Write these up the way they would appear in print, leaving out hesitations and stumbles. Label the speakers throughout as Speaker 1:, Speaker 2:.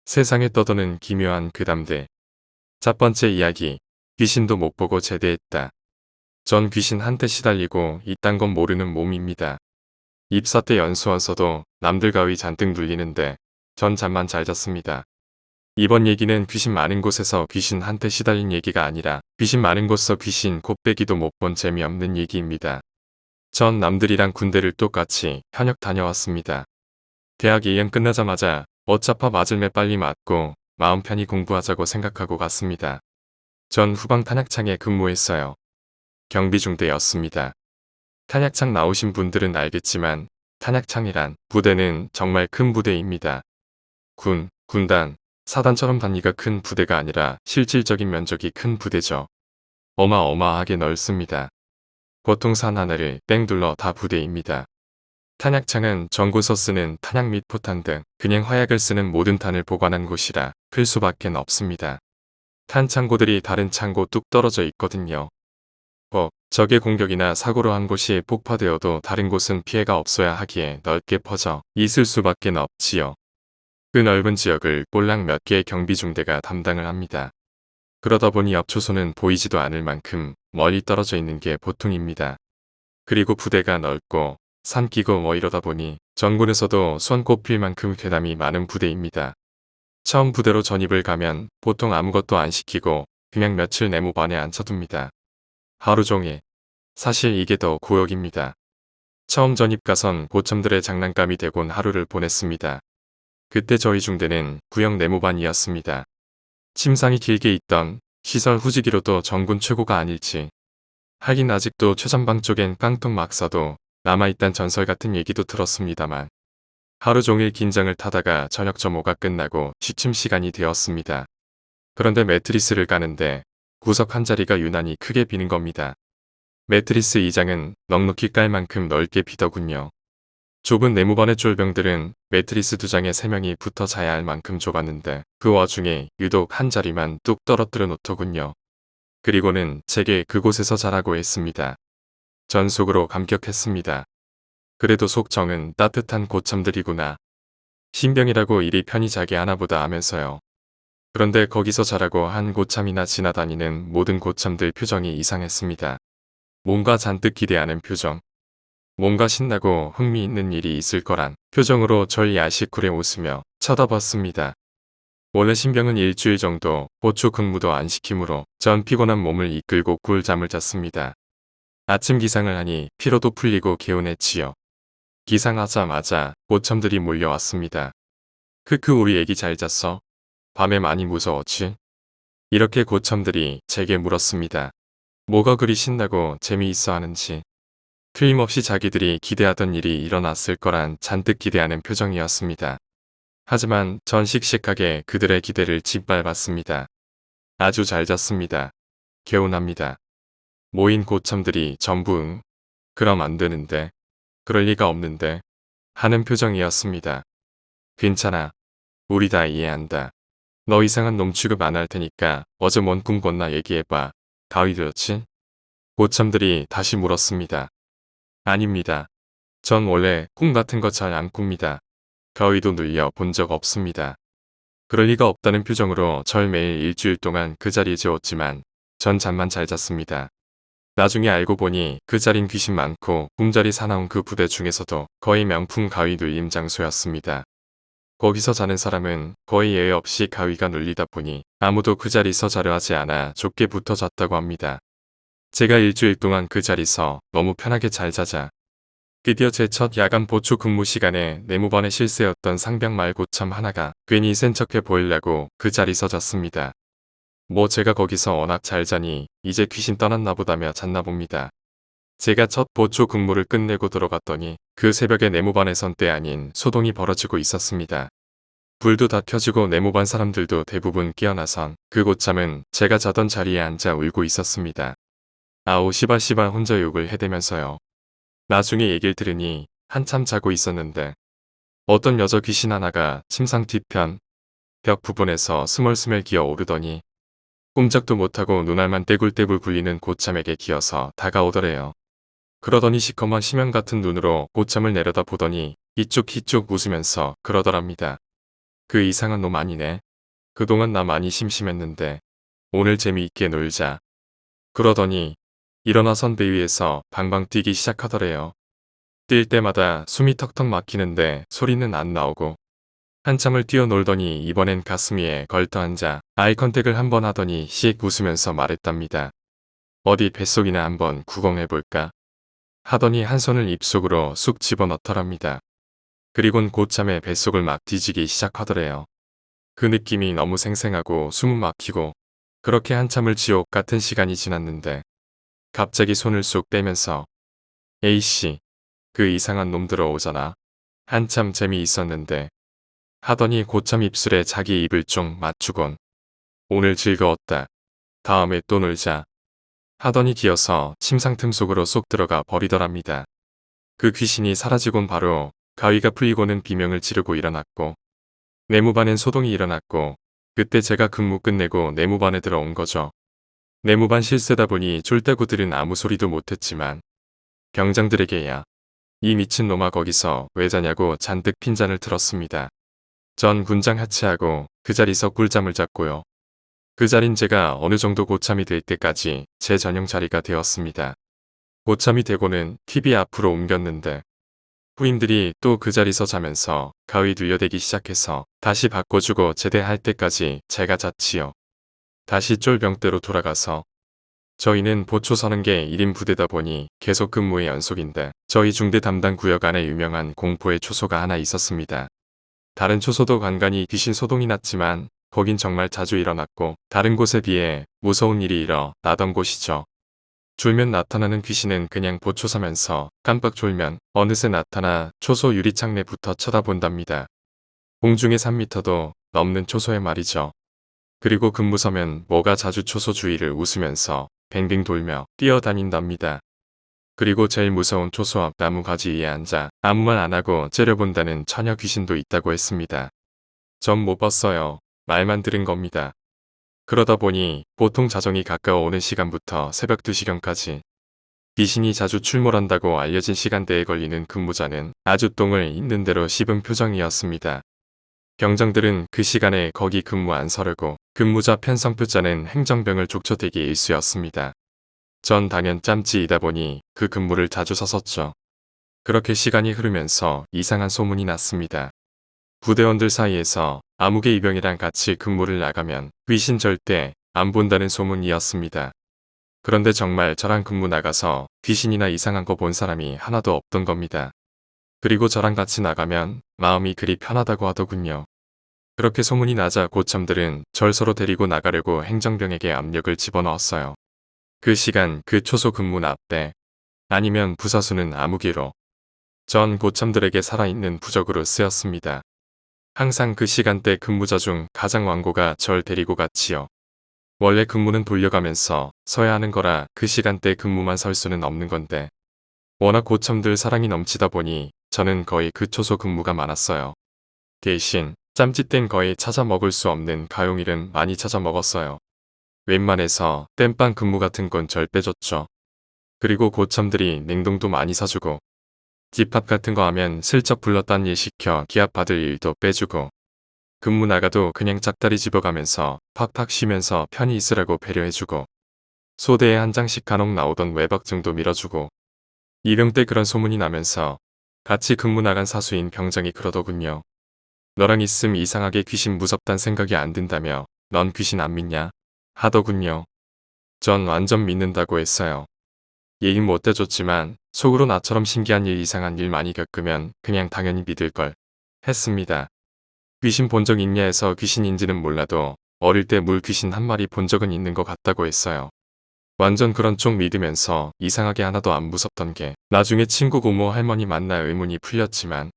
Speaker 1: 세상에 떠도는 기묘한 괴담들. 첫 번째 이야기. 귀신도 못 보고 제대했다. 전 귀신 한테 시달리고 이딴 건 모르는 몸입니다. 입사 때 연수원서도 남들 가위 잔뜩 눌리는데 전 잠만 잘 잤습니다. 이번 얘기는 귀신 많은 곳에서 귀신 한테 시달린 얘기가 아니라 귀신 많은 곳서 귀신 곱빼기도 못 본 재미없는 얘기입니다. 전 남들이랑 군대를 똑같이 현역 다녀왔습니다. 대학 2년 끝나자마자 어차피 맞을 매 빨리 맞고 마음 편히 공부하자고 생각하고 갔습니다. 전 후방 탄약창에 근무했어요. 경비중대였습니다. 탄약창 나오신 분들은 알겠지만 탄약창이란 부대는 정말 큰 부대입니다. 군단, 사단처럼 단위가 큰 부대가 아니라 실질적인 면적이 큰 부대죠. 어마어마하게 넓습니다. 보통 산 하나를 뺑 둘러 다 부대입니다. 탄약창은 전고서 쓰는 탄약 및 포탄 등 그냥 화약을 쓰는 모든 탄을 보관한 곳이라 클 수밖엔 없습니다. 탄 창고들이 다른 창고 뚝 떨어져 있거든요. 적의 공격이나 사고로 한 곳이 폭파되어도 다른 곳은 피해가 없어야 하기에 넓게 퍼져 있을 수밖엔 없지요. 그 넓은 지역을 꼴랑 몇 개의 경비중대가 담당을 합니다. 그러다 보니 옆 초소는 보이지도 않을 만큼 멀리 떨어져 있는 게 보통입니다. 그리고 부대가 넓고 산 끼고 이러다 보니 전군에서도 손꼽힐 만큼 괴담이 많은 부대입니다. 처음 부대로 전입을 가면 보통 아무것도 안 시키고 그냥 며칠 내무반에 앉혀둡니다. 하루 종일. 사실 이게 더 고역입니다. 처음 전입 가선 고참들의 장난감이 되곤 하루를 보냈습니다. 그때 저희 중대는 구역 내무반이었습니다. 침상이 길게 있던 시설 후지기로도 전군 최고가 아닐지. 하긴 아직도 최전방 쪽엔 깡통 막 써도 남아있단 전설 같은 얘기도 들었습니다만 하루 종일 긴장을 타다가 저녁 점호가 끝나고 취침 시간이 되었습니다. 그런데 매트리스를 까는데 구석 한 자리가 유난히 크게 비는 겁니다. 매트리스 2장은 넉넉히 깔 만큼 넓게 비더군요. 좁은 내무반의 쫄병들은 매트리스 2장에 3명이 붙어 자야 할 만큼 좁았는데 그 와중에 유독 한 자리만 뚝 떨어뜨려 놓더군요. 그리고는 제게 그곳에서 자라고 했습니다. 전 속으로 감격했습니다. 그래도 속정은 따뜻한 고참들이구나. 신병이라고 이리 편히 자게 하나보다 하면서요. 그런데 거기서 자라고 한 고참이나 지나다니는 모든 고참들 표정이 이상했습니다. 뭔가 잔뜩 기대하는 표정. 뭔가 신나고 흥미있는 일이 있을 거란 표정으로 절 야식쿨에 웃으며 쳐다봤습니다. 원래 신병은 일주일 정도 보초 근무도 안 시키므로 전 피곤한 몸을 이끌고 꿀잠을 잤습니다. 아침 기상을 하니 피로도 풀리고 개운했지요. 기상하자마자 고참들이 몰려왔습니다. 크크 우리 애기 잘 잤어? 밤에 많이 무서웠지? 이렇게 고참들이 제게 물었습니다. 뭐가 그리 신나고 재미있어 하는지. 틀림없이 자기들이 기대하던 일이 일어났을 거란 잔뜩 기대하는 표정이었습니다. 하지만 전 씩씩하게 그들의 기대를 짓밟았습니다. 아주 잘 잤습니다. 개운합니다. 모인 고참들이 전부 그럼 안 되는데. 그럴 리가 없는데. 하는 표정이었습니다. 괜찮아. 우리 다 이해한다. 너 이상한 놈 취급 안 할 테니까 어제 뭔 꿈 꿨나 얘기해봐. 가위 들었지? 고참들이 다시 물었습니다. 아닙니다. 전 원래 꿈 같은 거 잘 안 꿉니다. 가위도 눌려 본 적 없습니다. 그럴 리가 없다는 표정으로 절 매일 일주일 동안 그 자리에 재웠지만 전 잠만 잘 잤습니다. 나중에 알고 보니 그 자린 귀신 많고 꿈자리 사나운 그 부대 중에서도 거의 명품 가위 눌림 장소였습니다. 거기서 자는 사람은 거의 예외 없이 가위가 눌리다 보니 아무도 그 자리서 자려 하지 않아 좁게 붙어 잤다고 합니다. 제가 일주일 동안 그 자리서 너무 편하게 잘 자자. 드디어 제 첫 야간 보초 근무 시간에 내무반의 실세였던 상병 말 고참 하나가 괜히 센 척해 보이려고 그 자리서 잤습니다. 뭐 제가 거기서 워낙 잘 자니 이제 귀신 떠났나 보다며 잤나 봅니다. 제가 첫 보초 근무를 끝내고 들어갔더니 그 새벽에 내무반에선 때 아닌 소동이 벌어지고 있었습니다. 불도 다 켜지고 내무반 사람들도 대부분 깨어나선 그 고참은 제가 자던 자리에 앉아 울고 있었습니다. 아우 시발시발 혼자 욕을 해대면서요. 나중에 얘기를 들으니 한참 자고 있었는데 어떤 여자 귀신 하나가 침상 뒤편 벽 부분에서 스멀스멀 기어 오르더니 꼼짝도 못하고 눈알만 떼굴떼굴 굴리는 고참에게 기어서 다가오더래요. 그러더니 시커먼 심연 같은 눈으로 고참을 내려다 보더니 이쪽 웃으면서 그러더랍니다. 그 이상한 놈 아니네. 그동안 나 많이 심심했는데 오늘 재미있게 놀자. 그러더니 일어나 선배 위에서 방방 뛰기 시작하더래요. 뛸 때마다 숨이 턱턱 막히는데 소리는 안 나오고 한참을 뛰어놀더니 이번엔 가슴 위에 걸터 앉아 아이 컨택을 한번 하더니 씩 웃으면서 말했답니다. 어디 뱃속이나 한번 구경해볼까? 하더니 한 손을 입속으로 쑥 집어넣더랍니다. 그리곤 고참에 뱃속을 막 뒤지기 시작하더래요. 그 느낌이 너무 생생하고 숨은 막히고 그렇게 한참을 지옥 같은 시간이 지났는데 갑자기 손을 쑥 빼면서 A씨, 그 이상한 놈 들어오잖아. 한참 재미있었는데 하더니 고참 입술에 자기 입을 쫑 맞추곤 오늘 즐거웠다. 다음에 또 놀자. 하더니 기어서 침상 틈 속으로 쏙 들어가 버리더랍니다. 그 귀신이 사라지곤 바로 가위가 풀리고는 비명을 지르고 일어났고 내무반엔 소동이 일어났고 그때 제가 근무 끝내고 내무반에 들어온 거죠. 내무반 실세다 보니 쫄대구들은 아무 소리도 못했지만 병장들에게야 이 미친놈아 거기서 왜 자냐고 잔뜩 핀잔을 들었습니다. 전 군장 하치하고 그 자리서 꿀잠을 잤고요. 그 자린 제가 어느 정도 고참이 될 때까지 제 전용 자리가 되었습니다. 고참이 되고는 TV 앞으로 옮겼는데 후임들이 또 그 자리서 자면서 가위 들려대기 시작해서 다시 바꿔주고 제대할 때까지 제가 잤지요. 다시 쫄병대로 돌아가서 저희는 보초 서는 게 1인 부대다 보니 계속 근무의 연속인데 저희 중대 담당 구역 안에 유명한 공포의 초소가 하나 있었습니다. 다른 초소도 간간히 귀신 소동이 났지만 거긴 정말 자주 일어났고 다른 곳에 비해 무서운 일이 일어나던 곳이죠. 졸면 나타나는 귀신은 그냥 보초 서면서 깜빡 졸면 어느새 나타나 초소 유리창 내부터 쳐다본답니다. 공중에 3m도 넘는 초소에 말이죠. 그리고 근무 서면 뭐가 자주 초소 주위를 웃으면서 뱅뱅 돌며 뛰어다닌답니다. 그리고 제일 무서운 초소 앞 나무 가지 위에 앉아 아무 말 안 하고 째려본다는 처녀 귀신도 있다고 했습니다. 전 못 봤어요. 말만 들은 겁니다. 그러다 보니 보통 자정이 가까워오는 시간부터 새벽 2시경까지 귀신이 자주 출몰한다고 알려진 시간대에 걸리는 근무자는 아주 똥을 있는 대로 씹은 표정이었습니다. 병장들은 그 시간에 거기 근무 안 서려고 근무자 편성표자는 행정병을 족쳐대기 일쑤였습니다. 전 당연 짬찌이다 보니 그 근무를 자주 서섰죠. 그렇게 시간이 흐르면서 이상한 소문이 났습니다. 부대원들 사이에서 아무개 이병이랑 같이 근무를 나가면 귀신 절대 안 본다는 소문이었습니다. 그런데 정말 저랑 근무 나가서 귀신이나 이상한 거 본 사람이 하나도 없던 겁니다. 그리고 저랑 같이 나가면 마음이 그리 편하다고 하더군요. 그렇게 소문이 나자 고참들은 절 서로 데리고 나가려고 행정병에게 압력을 집어넣었어요. 그 시간 그 초소 근무 납대 아니면 부사수는 아무개로 전 고참들에게 살아있는 부적으로 쓰였습니다. 항상 그 시간대 근무자 중 가장 완고가 절 데리고 갔지요. 원래 근무는 돌려가면서 서야 하는 거라 그 시간대 근무만 설 수는 없는 건데 워낙 고참들 사랑이 넘치다 보니 저는 거의 그 초소 근무가 많았어요. 대신 짬찌 땐 거의 찾아 먹을 수 없는 가용일은 많이 찾아 먹었어요. 웬만해서 땜빵 근무 같은 건 절 빼줬죠. 그리고 고참들이 냉동도 많이 사주고 집합 같은 거 하면 슬쩍 불렀단 일 시켜 기합 받을 일도 빼주고 근무 나가도 그냥 짝다리 집어가면서 팍팍 쉬면서 편히 있으라고 배려해주고 소대에 한 장씩 간혹 나오던 외박증도 밀어주고 이병 때 그런 소문이 나면서 같이 근무 나간 사수인 병장이 그러더군요. 너랑 있음 이상하게 귀신 무섭단 생각이 안 든다며 넌 귀신 안 믿냐? 하더군요. 전 완전 믿는다고 했어요. 얘긴 못 해줬지만 속으로 나처럼 신기한 일 이상한 일 많이 겪으면 그냥 당연히 믿을걸 했습니다. 귀신 본 적 있냐 해서 귀신인지는 몰라도 어릴 때 물 귀신 한 마리 본 적은 있는 것 같다고 했어요. 완전 그런 쪽 믿으면서 이상하게 하나도 안 무섭던 게 나중에 친구 고모 할머니 만나 의문이 풀렸지만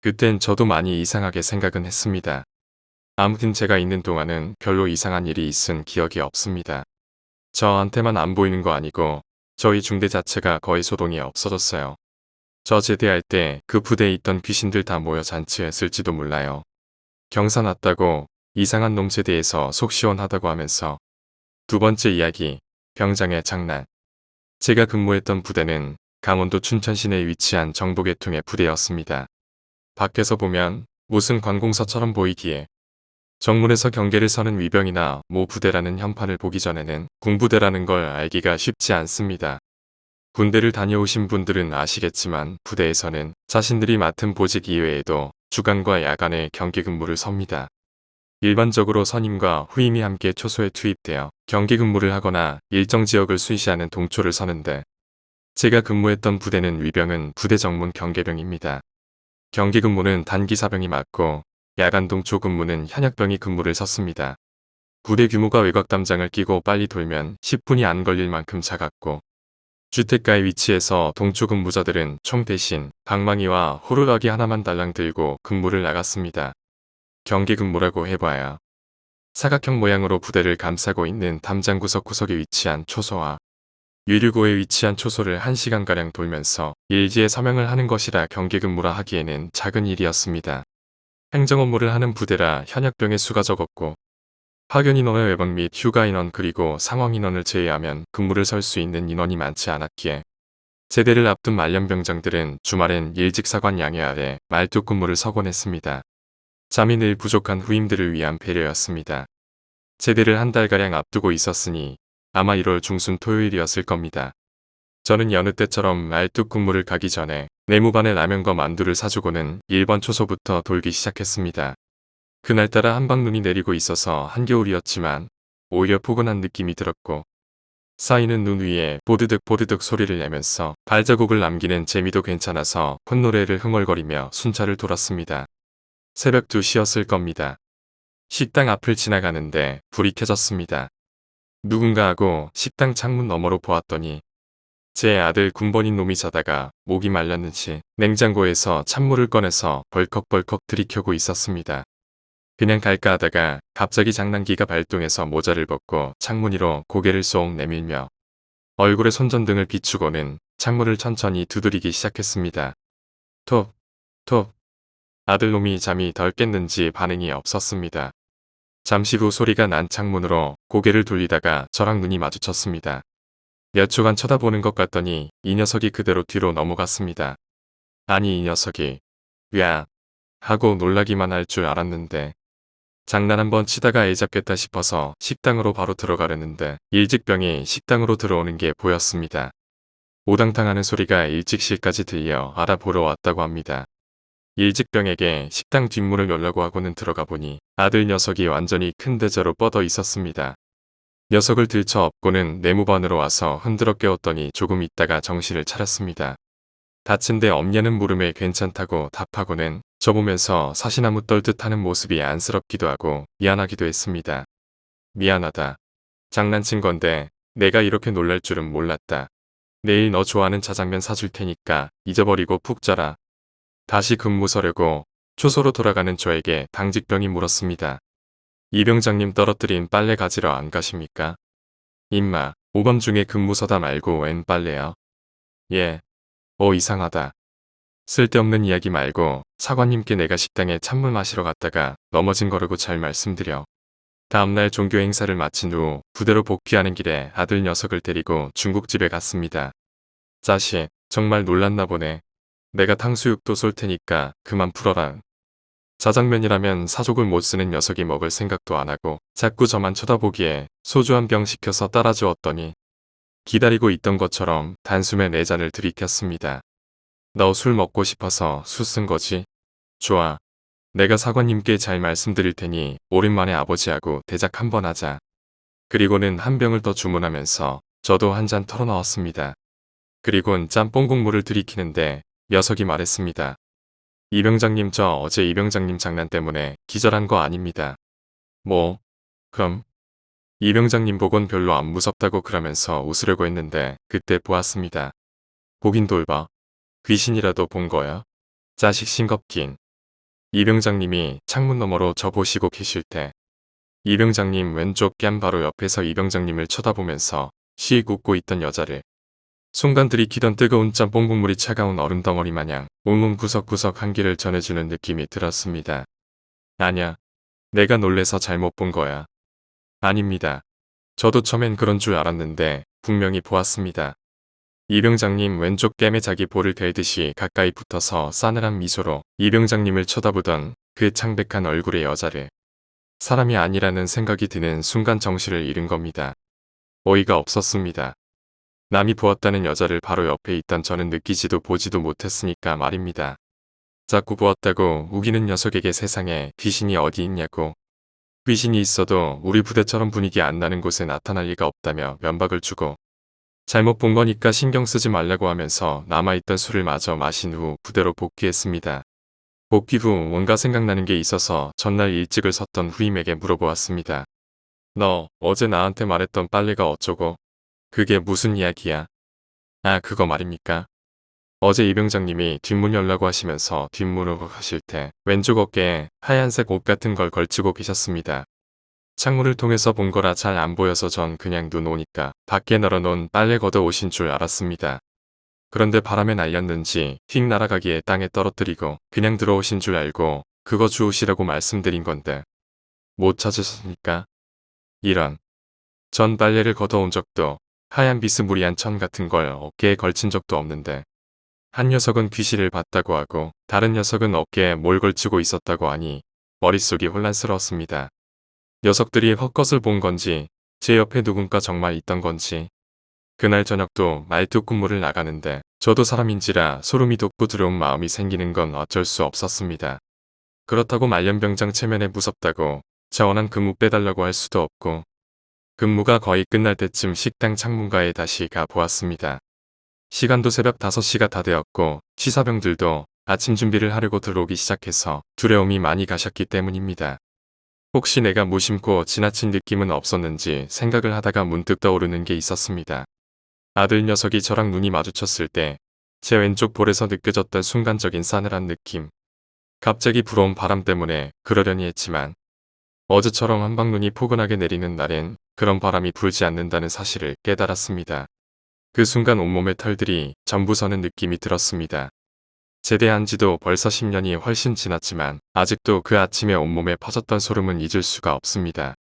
Speaker 1: 그땐 저도 많이 이상하게 생각은 했습니다. 아무튼 제가 있는 동안은 별로 이상한 일이 있은 기억이 없습니다. 저한테만 안 보이는 거 아니고 저희 중대 자체가 거의 소동이 없어졌어요. 저 제대할 때 그 부대에 있던 귀신들 다 모여 잔치했을지도 몰라요. 경사 났다고 이상한 놈 제대에서 속 시원하다고 하면서 두 번째 이야기, 병장의 장난. 제가 근무했던 부대는 강원도 춘천 시내에 위치한 정보계통의 부대였습니다. 밖에서 보면 무슨 관공서처럼 보이기에 정문에서 경계를 서는 위병이나 모 부대라는 현판을 보기 전에는 군부대라는 걸 알기가 쉽지 않습니다. 군대를 다녀오신 분들은 아시겠지만 부대에서는 자신들이 맡은 보직 이외에도 주간과 야간에 경계 근무를 섭니다. 일반적으로 선임과 후임이 함께 초소에 투입되어 경계 근무를 하거나 일정 지역을 수시하는 동초를 서는데 제가 근무했던 부대는 위병은 부대 정문 경계병입니다. 경계 근무는 단기사병이 맡고 야간 동초 근무는 현역병이 근무를 섰습니다. 부대 규모가 외곽담장을 끼고 빨리 돌면 10분이 안 걸릴 만큼 작았고 주택가에 위치해서 동초 근무자들은 총 대신 방망이와 호루라기 하나만 달랑 들고 근무를 나갔습니다. 경계 근무라고 해봐야 사각형 모양으로 부대를 감싸고 있는 담장 구석구석에 위치한 초소와 유류고에 위치한 초소를 1시간가량 돌면서 일지에 서명을 하는 것이라 경계 근무라 하기에는 작은 일이었습니다. 행정 업무를 하는 부대라 현역병의 수가 적었고 파견 인원의 외박 및 휴가 인원 그리고 상황 인원을 제외하면 근무를 설 수 있는 인원이 많지 않았기에 제대를 앞둔 말년병장들은 주말엔 일직사관 양해 아래 말뚝 근무를 서곤 했습니다. 잠이 늘 부족한 후임들을 위한 배려였습니다. 제대를 한 달가량 앞두고 있었으니 아마 1월 중순 토요일이었을 겁니다. 저는 여느 때처럼 말뚝 근무를 가기 전에 내무반에 라면과 만두를 사주고는 1번 초소부터 돌기 시작했습니다. 그날따라 한방 눈이 내리고 있어서 한겨울이었지만 오히려 포근한 느낌이 들었고 쌓이는 눈 위에 보드득 소리를 내면서 발자국을 남기는 재미도 괜찮아서 콧노래를 흥얼거리며 순찰을 돌았습니다. 새벽 2시였을 겁니다. 식당 앞을 지나가는데 불이 켜졌습니다. 누군가 하고 식당 창문 너머로 보았더니 제 아들 군번인 놈이 자다가 목이 말랐는지 냉장고에서 찬물을 꺼내서 벌컥벌컥 들이켜고 있었습니다. 그냥 갈까 하다가 갑자기 장난기가 발동해서 모자를 벗고 창문 위로 고개를 쏙 내밀며 얼굴에 손전등을 비추고는 창문을 천천히 두드리기 시작했습니다. 톡, 톡. 아들놈이 잠이 덜 깼는지 반응이 없었습니다. 잠시 후 소리가 난 창문으로 고개를 돌리다가 저랑 눈이 마주쳤습니다. 몇 초간 쳐다보는 것 같더니 이 녀석이 그대로 뒤로 넘어갔습니다. 아니 이 녀석이 야 하고 놀라기만 할 줄 알았는데 장난 한번 치다가 애 잡겠다 싶어서 식당으로 바로 들어가려는데 일직병이 식당으로 들어오는 게 보였습니다. 오당탕하는 소리가 일직실까지 들려 알아보러 왔다고 합니다. 일직병에게 식당 뒷문을 열라고 하고는 들어가 보니 아들 녀석이 완전히 큰 대자로 뻗어 있었습니다. 녀석을 들쳐 업고는 내무반으로 와서 흔들어 깨웠더니 조금 있다가 정신을 차렸습니다. 다친 데 없냐는 물음에 괜찮다고 답하고는 저보면서 사시나무 떨듯 하는 모습이 안쓰럽기도 하고 미안하기도 했습니다. 미안하다. 장난친 건데 내가 이렇게 놀랄 줄은 몰랐다. 내일 너 좋아하는 짜장면 사줄 테니까 잊어버리고 푹 자라. 다시 근무 서려고 초소로 돌아가는 저에게 당직병이 물었습니다. 이 병장님 떨어뜨린 빨래 가지러 안 가십니까? 임마, 오밤중에 근무서다 말고 웬 빨래야? 예. 이상하다. 쓸데없는 이야기 말고 사관님께 내가 식당에 찬물 마시러 갔다가 넘어진 거라고 잘 말씀드려. 다음날 종교 행사를 마친 후 부대로 복귀하는 길에 아들 녀석을 데리고 중국집에 갔습니다. 자식, 정말 놀랐나 보네. 내가 탕수육도 쏠 테니까 그만 풀어라. 짜장면이라면 사족을 못 쓰는 녀석이 먹을 생각도 안 하고 자꾸 저만 쳐다보기에 소주 한 병 시켜서 따라 주었더니 기다리고 있던 것처럼 단숨에 4잔을 들이켰습니다. 너 술 먹고 싶어서 술 쓴 거지? 좋아. 내가 사관님께 잘 말씀드릴 테니 오랜만에 아버지하고 대작 한번 하자. 그리고는 한 병을 더 주문하면서 저도 한 잔 털어 넣었습니다. 그리곤 짬뽕 국물을 들이키는데 녀석이 말했습니다. 이 병장님 저 어제 이 병장님 장난 때문에 기절한 거 아닙니다. 뭐? 그럼? 이 병장님 보곤 별로 안 무섭다고 그러면서 웃으려고 했는데 그때 보았습니다. 보긴 돌봐. 귀신이라도 본 거야? 자식 싱겁긴. 이 병장님이 창문 너머로 저 보시고 계실 때 이 병장님 왼쪽 뺨 바로 옆에서 이 병장님을 쳐다보면서 씩 웃고 있던 여자를 순간 들이키던 뜨거운 짬뽕 국물이 차가운 얼음 덩어리 마냥 온몸 구석구석 한기를 전해주는 느낌이 들었습니다. 아냐, 내가 놀래서 잘못 본 거야. 아닙니다. 저도 처음엔 그런 줄 알았는데 분명히 보았습니다. 이 병장님 왼쪽 뺨에 자기 볼을 댈듯이 가까이 붙어서 싸늘한 미소로 이 병장님을 쳐다보던 그 창백한 얼굴의 여자를 사람이 아니라는 생각이 드는 순간 정신을 잃은 겁니다. 어이가 없었습니다. 남이 보았다는 여자를 바로 옆에 있던 저는 느끼지도 보지도 못했으니까 말입니다. 자꾸 보았다고 우기는 녀석에게 세상에 귀신이 어디 있냐고, 귀신이 있어도 우리 부대처럼 분위기 안 나는 곳에 나타날 리가 없다며 면박을 주고, 잘못 본 거니까 신경 쓰지 말라고 하면서 남아있던 술을 마저 마신 후 부대로 복귀했습니다. 복귀 후 뭔가 생각나는 게 있어서 전날 일찍을 섰던 후임에게 물어보았습니다. 너 어제 나한테 말했던 빨래가 어쩌고? 그게 무슨 이야기야? 아, 그거 말입니까? 어제 이병장님이 뒷문 열라고 하시면서 뒷문으로 가실 때 왼쪽 어깨에 하얀색 옷 같은 걸 걸치고 계셨습니다. 창문을 통해서 본 거라 잘 안 보여서 전 그냥 눈 오니까 밖에 널어놓은 빨래 걷어 오신 줄 알았습니다. 그런데 바람에 날렸는지 휙 날아가기에 땅에 떨어뜨리고 그냥 들어오신 줄 알고 그거 주우시라고 말씀드린 건데 못 찾으셨습니까? 이런. 전 빨래를 걷어온 적도 하얀 비스무리한 천 같은 걸 어깨에 걸친 적도 없는데 한 녀석은 귀신을 봤다고 하고 다른 녀석은 어깨에 뭘 걸치고 있었다고 하니 머릿속이 혼란스러웠습니다. 녀석들이 헛것을 본 건지 제 옆에 누군가 정말 있던 건지 그날 저녁도 말뚝근무를 나가는데 저도 사람인지라 소름이 돋고 두려운 마음이 생기는 건 어쩔 수 없었습니다. 그렇다고 말년병장 체면에 무섭다고 자원한 근무 빼달라고 할 수도 없고 근무가 거의 끝날 때쯤 식당 창문가에 다시 가 보았습니다. 시간도 새벽 5시가 다 되었고 취사병들도 아침 준비를 하려고 들어오기 시작해서 두려움이 많이 가셨기 때문입니다. 혹시 내가 무심코 지나친 느낌은 없었는지 생각을 하다가 문득 떠오르는 게 있었습니다. 아들 녀석이 저랑 눈이 마주쳤을 때 제 왼쪽 볼에서 느껴졌던 순간적인 싸늘한 느낌. 갑자기 불어온 바람 때문에 그러려니 했지만 어제처럼 한방눈이 포근하게 내리는 날엔 그런 바람이 불지 않는다는 사실을 깨달았습니다. 그 순간 온몸의 털들이 전부 서는 느낌이 들었습니다. 제대한 지도 벌써 10년이 훨씬 지났지만 아직도 그 아침에 온몸에 퍼졌던 소름은 잊을 수가 없습니다.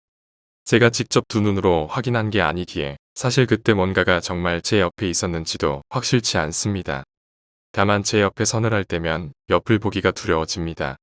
Speaker 1: 제가 직접 두 눈으로 확인한 게 아니기에 사실 그때 뭔가가 정말 제 옆에 있었는지도 확실치 않습니다. 다만 제 옆에 서늘할 때면 옆을 보기가 두려워집니다.